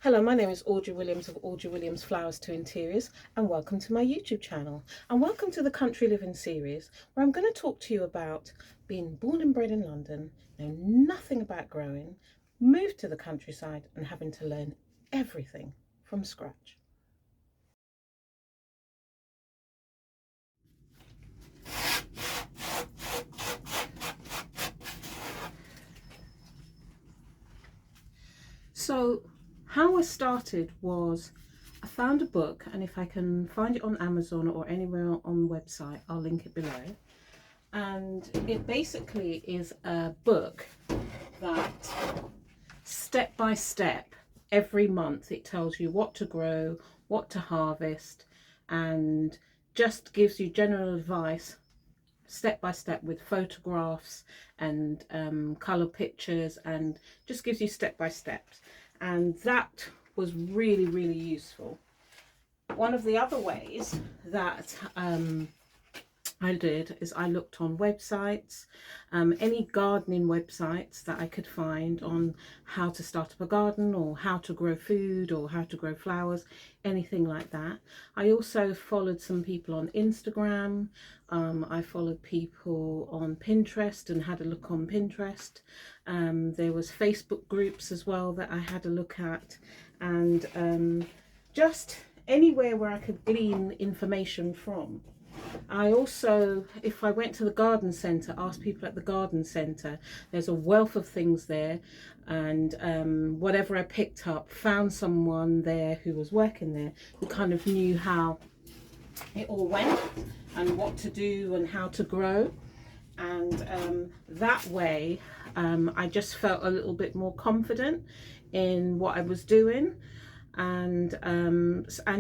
Hello, my name is Audrey Williams of Audrey Williams Flowers to Interiors, and welcome to my YouTube channel, and welcome to the Country Living series, where I'm going to talk to you about being born and bred in London, know nothing about growing, moved to the countryside and having to learn everything from scratch. So how I started was I found a book, and if I can find it on Amazon or anywhere on the website, I'll link it below. And it basically is a book that step by step, every month it tells you what to grow, what to harvest, and just gives you general advice step by step with photographs and color pictures, and just gives you step by steps. And that was really useful. One of the other ways that I did is I looked on websites, any gardening websites that I could find on how to start up a garden or how to grow food or how to grow flowers, anything like that. I also followed some people on Instagram. I followed people on Pinterest and had a look on Pinterest. There was Facebook groups as well that I had a look at, and just anywhere where I could glean information from. I also, if I went to the garden centre, asked people at the garden centre, there's a wealth of things there, and whatever I picked up, found someone there who was working there who kind of knew how it all went and what to do and how to grow. And that way I just felt a little bit more confident in what I was doing, and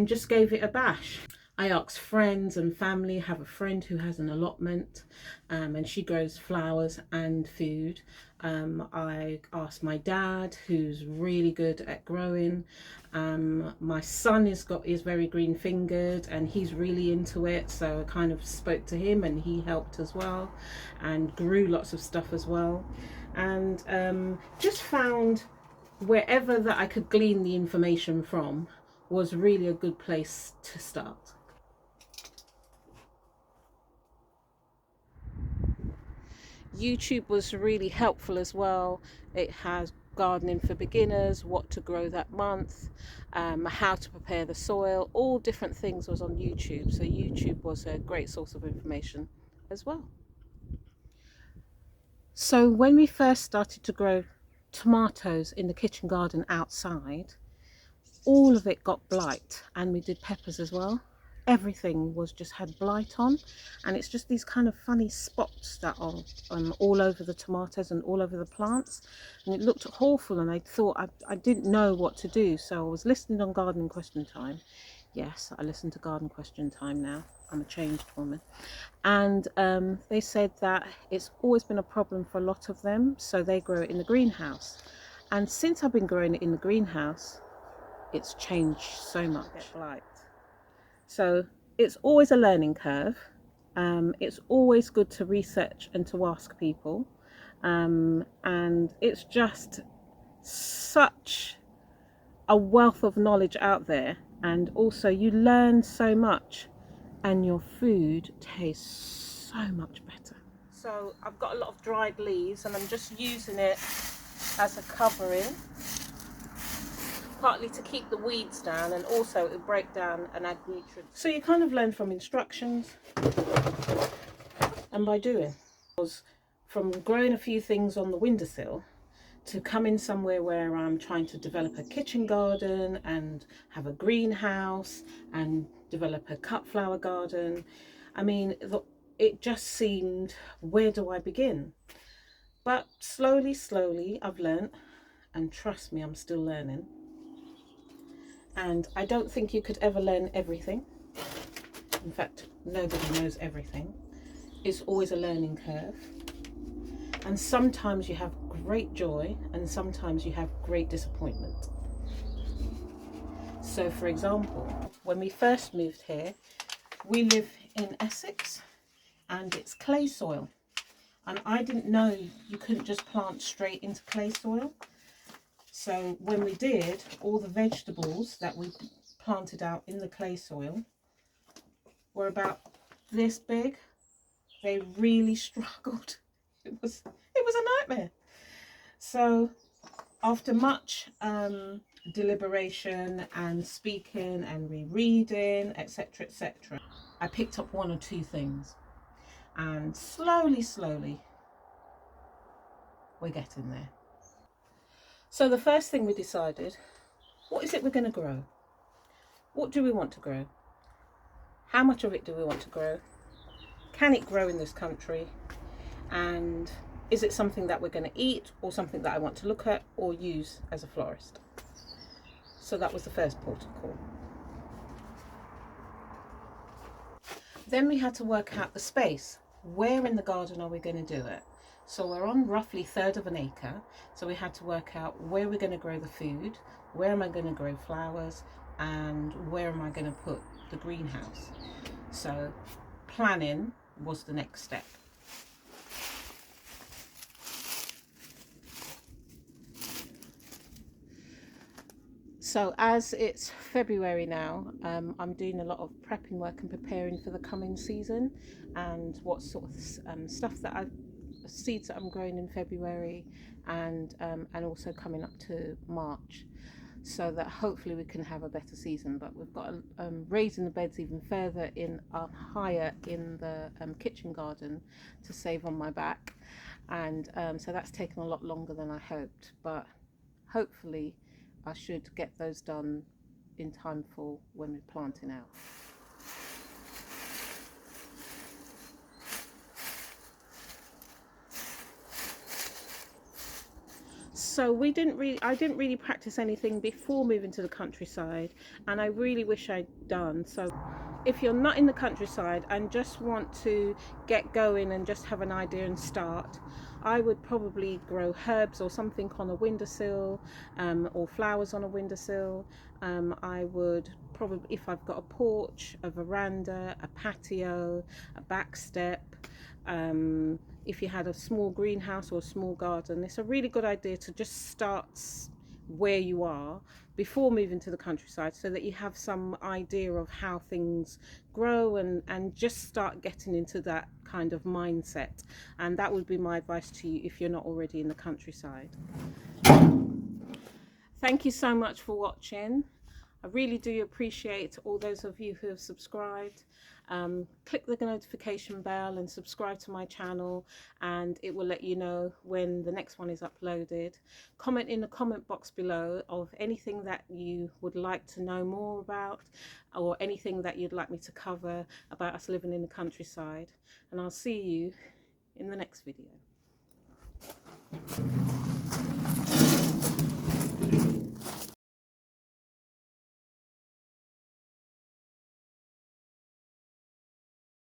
just gave it a bash. I asked friends and family. I have a friend who has an allotment, and she grows flowers and food. I asked my dad, who's really good at growing. My son is very green fingered and he's really into it, so I kind of spoke to him and he helped as well and grew lots of stuff as well. And just found wherever that I could glean the information from was really a good place to start. YouTube was really helpful as well. It has gardening for beginners, what to grow that month, how to prepare the soil, all different things was on YouTube. So YouTube was a great source of information as well. So when we first started to grow tomatoes in the kitchen garden outside, all of it got blight, and we did peppers as well. Everything was just had blight on, and it's just these kind of funny spots that are all over the tomatoes and all over the plants, and it looked awful, and I thought I didn't know what to do. So I was listening on Garden Question Time. Yes, I listen to Garden Question Time now. I'm a changed woman. And they said that it's always been a problem for a lot of them, so they grow it in the greenhouse. And since I've been growing it in the greenhouse, it's changed so much. So it's always a learning curve. It's always good to research and to ask people, and it's just such a wealth of knowledge out there, and also you learn so much and your food tastes so much better. So I've got a lot of dried leaves and I'm just using it as a covering, partly to keep the weeds down, and also it will break down and add nutrients. So you kind of learn from instructions and by doing. From growing a few things on the windowsill to coming somewhere where I'm trying to develop a kitchen garden and have a greenhouse and develop a cut flower garden. I mean, it just seemed, where do I begin? But slowly I've learnt, and trust me, I'm still learning. And I don't think you could ever learn everything. In fact, nobody knows everything. It's always a learning curve. And sometimes you have great joy and sometimes you have great disappointment. So for example, when we first moved here, we live in Essex and it's clay soil. And I didn't know you couldn't just plant straight into clay soil. So when we did, all the vegetables that we planted out in the clay soil were about this big. They really struggled. It was a nightmare. So after much deliberation and speaking and rereading, etc., etc., I picked up one or two things, and slowly we're getting there. So the first thing we decided, what is it we're going to grow? What do we want to grow? How much of it do we want to grow? Can it grow in this country? And is it something that we're going to eat, or something that I want to look at or use as a florist? So that was the first port of call. Then we had to work out the space. Where in the garden are we going to do it? So we're on roughly 1/3 of an acre. So we had to work out where we're going to grow the food, where am I going to grow flowers, and where am I going to put the greenhouse. So planning was the next step. So as it's February now, I'm doing a lot of prepping work and preparing for the coming season, and what sort of stuff that seeds that I'm growing in February, and also coming up to March, so that hopefully we can have a better season. But we've got raising the beds even further in higher in the kitchen garden to save on my back, and so that's taken a lot longer than I hoped, but hopefully I should get those done in time for when we're planting out. So I didn't really practice anything before moving to the countryside, and I really wish I'd done. So if you're not in the countryside and just want to get going and just have an idea and start, I would probably grow herbs or something on a windowsill, or flowers on a windowsill. I would probably, if I've got a porch, a veranda, a patio, a back step, if you had a small greenhouse or a small garden, it's a really good idea to just start where you are before moving to the countryside, so that you have some idea of how things grow, and just start getting into that kind of mindset. And that would be my advice to you if you're not already in the countryside. Thank you so much for watching. I really do appreciate all those of you who have subscribed. Click the notification bell and subscribe to my channel, and it will let you know when the next one is uploaded. Comment in the comment box below of anything that you would like to know more about, or anything that you'd like me to cover about us living in the countryside, and I'll see you in the next video.